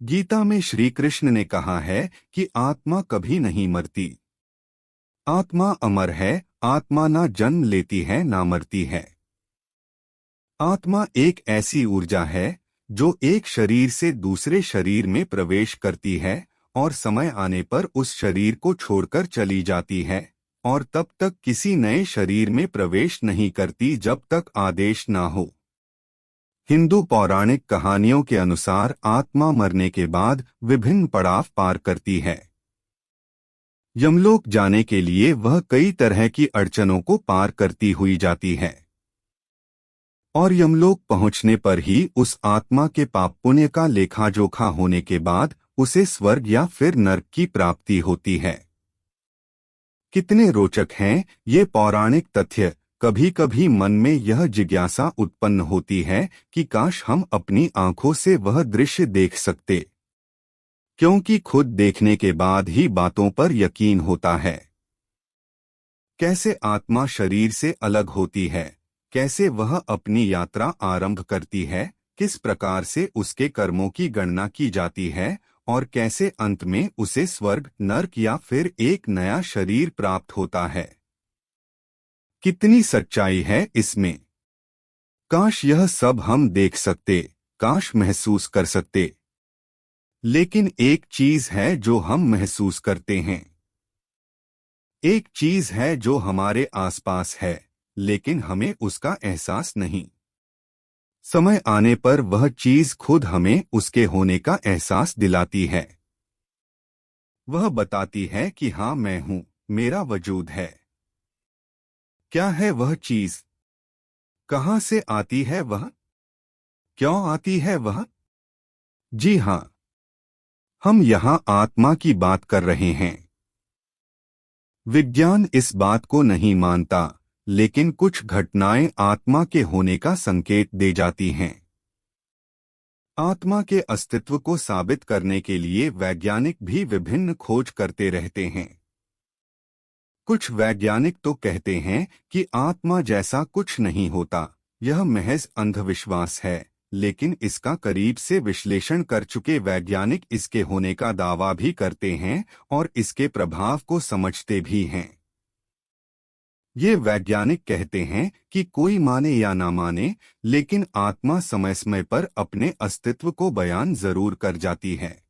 गीता में श्री कृष्ण ने कहा है कि आत्मा कभी नहीं मरती। आत्मा अमर है। आत्मा ना जन्म लेती है ना मरती है। आत्मा एक ऐसी ऊर्जा है जो एक शरीर से दूसरे शरीर में प्रवेश करती है और समय आने पर उस शरीर को छोड़कर चली जाती है और तब तक किसी नए शरीर में प्रवेश नहीं करती जब तक आदेश ना हो। हिंदू पौराणिक कहानियों के अनुसार आत्मा मरने के बाद विभिन्न पड़ाव पार करती है। यमलोक जाने के लिए वह कई तरह की अड़चनों को पार करती हुई जाती है और यमलोक पहुंचने पर ही उस आत्मा के पाप पुण्य का लेखा जोखा होने के बाद उसे स्वर्ग या फिर नर्क की प्राप्ति होती है। कितने रोचक हैं ये पौराणिक तथ्य। कभी कभी मन में यह जिज्ञासा उत्पन्न होती है कि काश हम अपनी आंखों से वह दृश्य देख सकते, क्योंकि खुद देखने के बाद ही बातों पर यकीन होता है। कैसे आत्मा शरीर से अलग होती है, कैसे वह अपनी यात्रा आरंभ करती है, किस प्रकार से उसके कर्मों की गणना की जाती है और कैसे अंत में उसे स्वर्ग, नर्क या फिर एक नया शरीर प्राप्त होता है। कितनी सच्चाई है इसमें। काश यह सब हम देख सकते, काश महसूस कर सकते। लेकिन एक चीज है जो हम महसूस करते हैं। एक चीज है जो हमारे आसपास है, लेकिन हमें उसका एहसास नहीं। समय आने पर वह चीज खुद हमें उसके होने का एहसास दिलाती है। वह बताती है कि हाँ, मैं हूं, मेरा वजूद है। क्या है वह चीज? कहां से आती है वह? क्यों आती है वह? जी हाँ, हम यहाँ आत्मा की बात कर रहे हैं। विज्ञान इस बात को नहीं मानता, लेकिन कुछ घटनाएं आत्मा के होने का संकेत दे जाती हैं। आत्मा के अस्तित्व को साबित करने के लिए वैज्ञानिक भी विभिन्न खोज करते रहते हैं। कुछ वैज्ञानिक तो कहते हैं कि आत्मा जैसा कुछ नहीं होता, यह महज अंधविश्वास है, लेकिन इसका करीब से विश्लेषण कर चुके वैज्ञानिक इसके होने का दावा भी करते हैं और इसके प्रभाव को समझते भी हैं। ये वैज्ञानिक कहते हैं कि कोई माने या ना माने, लेकिन आत्मा समय समय पर अपने अस्तित्व को बयान जरूर कर जाती है।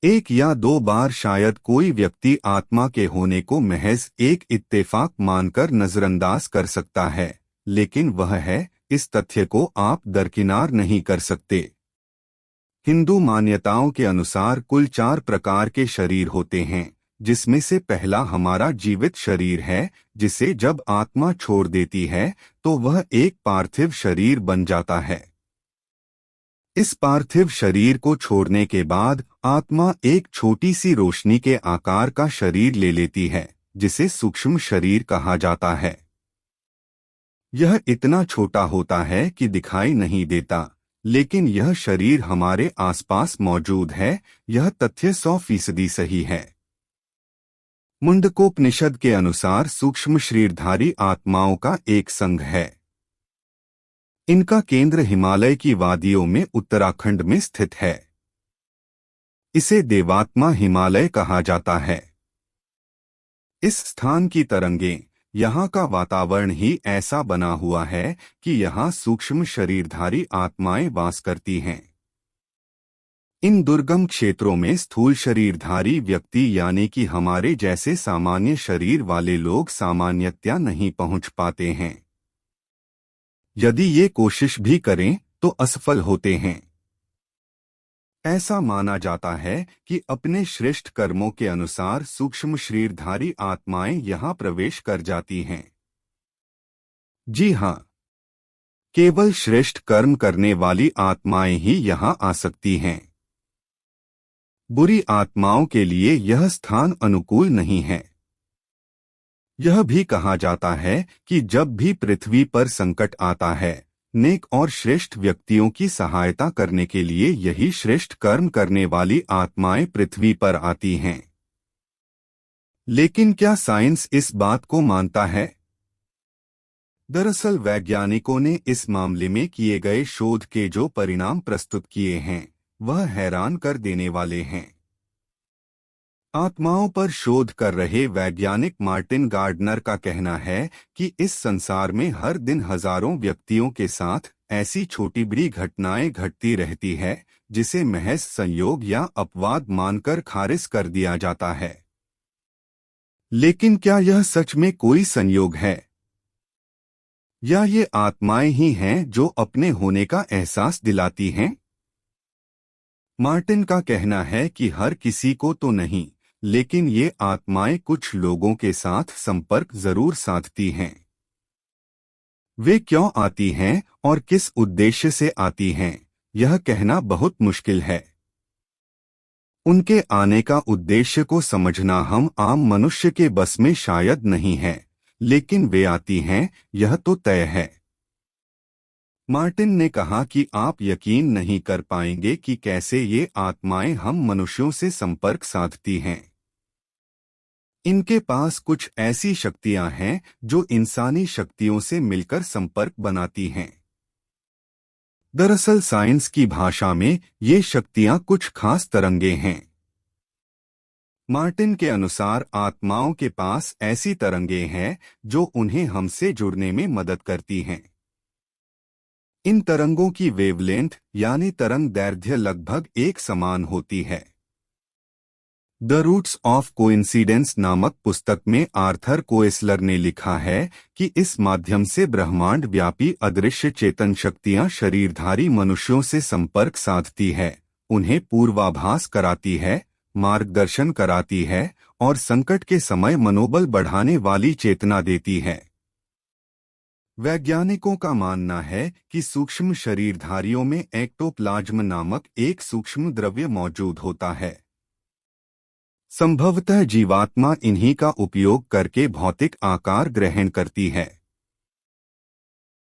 एक या दो बार शायद कोई व्यक्ति आत्मा के होने को महज एक इत्तेफाक मानकर नजरअंदाज कर सकता है, लेकिन वह है, इस तथ्य को आप दरकिनार नहीं कर सकते। हिंदू मान्यताओं के अनुसार कुल 4 प्रकार के शरीर होते हैं, जिसमें से पहला हमारा जीवित शरीर है, जिसे जब आत्मा छोड़ देती है तो वह एक पार्थिव शरीर बन जाता है। इस पार्थिव शरीर को छोड़ने के बाद आत्मा एक छोटी सी रोशनी के आकार का शरीर ले लेती है, जिसे सूक्ष्म शरीर कहा जाता है। यह इतना छोटा होता है कि दिखाई नहीं देता, लेकिन यह शरीर हमारे आसपास मौजूद है। यह तथ्य 100% सही है। मुंडकोपनिषद के अनुसार सूक्ष्म शरीरधारी आत्माओं का एक संघ है। इनका केंद्र हिमालय की वादियों में उत्तराखंड में स्थित है। इसे देवात्मा हिमालय कहा जाता है। इस स्थान की तरंगें, यहाँ का वातावरण ही ऐसा बना हुआ है कि यहाँ सूक्ष्म शरीरधारी आत्माएं वास करती हैं। इन दुर्गम क्षेत्रों में स्थूल शरीरधारी व्यक्ति यानी कि हमारे जैसे सामान्य शरीर वाले लोग सामान्यतया नहीं पहुंच पाते हैं। यदि ये कोशिश भी करें तो असफल होते हैं। ऐसा माना जाता है कि अपने श्रेष्ठ कर्मों के अनुसार सूक्ष्म शरीरधारी आत्माएं यहाँ प्रवेश कर जाती हैं। जी हाँ, केवल श्रेष्ठ कर्म करने वाली आत्माएं ही यहाँ आ सकती हैं। बुरी आत्माओं के लिए यह स्थान अनुकूल नहीं है। यह भी कहा जाता है कि जब भी पृथ्वी पर संकट आता है, नेक और श्रेष्ठ व्यक्तियों की सहायता करने के लिए यही श्रेष्ठ कर्म करने वाली आत्माएं पृथ्वी पर आती हैं। लेकिन क्या साइंस इस बात को मानता है? दरअसल वैज्ञानिकों ने इस मामले में किए गए शोध के जो परिणाम प्रस्तुत किए हैं, वह हैरान कर देने वाले हैं। आत्माओं पर शोध कर रहे वैज्ञानिक मार्टिन गार्डनर का कहना है कि इस संसार में हर दिन हजारों व्यक्तियों के साथ ऐसी छोटी बड़ी घटनाएं घटती रहती है जिसे महज संयोग या अपवाद मानकर खारिज कर दिया जाता है। लेकिन क्या यह सच में कोई संयोग है, या ये आत्माएं ही हैं जो अपने होने का एहसास दिलाती हैं? मार्टिन का कहना है कि हर किसी को तो नहीं, लेकिन ये आत्माएं कुछ लोगों के साथ संपर्क जरूर साधती हैं। वे क्यों आती हैं और किस उद्देश्य से आती हैं, यह कहना बहुत मुश्किल है। उनके आने का उद्देश्य को समझना हम आम मनुष्य के बस में शायद नहीं है, लेकिन वे आती हैं, यह तो तय है। मार्टिन ने कहा कि आप यकीन नहीं कर पाएंगे कि कैसे ये आत्माएं हम मनुष्यों से संपर्क साधती हैं। इनके पास कुछ ऐसी शक्तियां हैं जो इंसानी शक्तियों से मिलकर संपर्क बनाती हैं। दरअसल साइंस की भाषा में ये शक्तियां कुछ खास तरंगे हैं। मार्टिन के अनुसार आत्माओं के पास ऐसी तरंगे हैं जो उन्हें हमसे जुड़ने में मदद करती हैं। इन तरंगों की वेवलेंथ यानी तरंग दैर्घ्य लगभग एक समान होती है। द रूट्स ऑफ कोइंसिडेंस नामक पुस्तक में आर्थर कोएस्लर ने लिखा है कि इस माध्यम से ब्रह्मांड व्यापी अदृश्य चेतन शक्तियां शरीरधारी मनुष्यों से संपर्क साधती है, उन्हें पूर्वाभास कराती है, मार्गदर्शन कराती है और संकट के समय मनोबल बढ़ाने वाली चेतना देती है। वैज्ञानिकों का मानना है कि सूक्ष्म शरीरधारियों में एक्टोप्लाज्म नामक एक सूक्ष्म द्रव्य मौजूद होता है। संभवतः जीवात्मा इन्हीं का उपयोग करके भौतिक आकार ग्रहण करती है।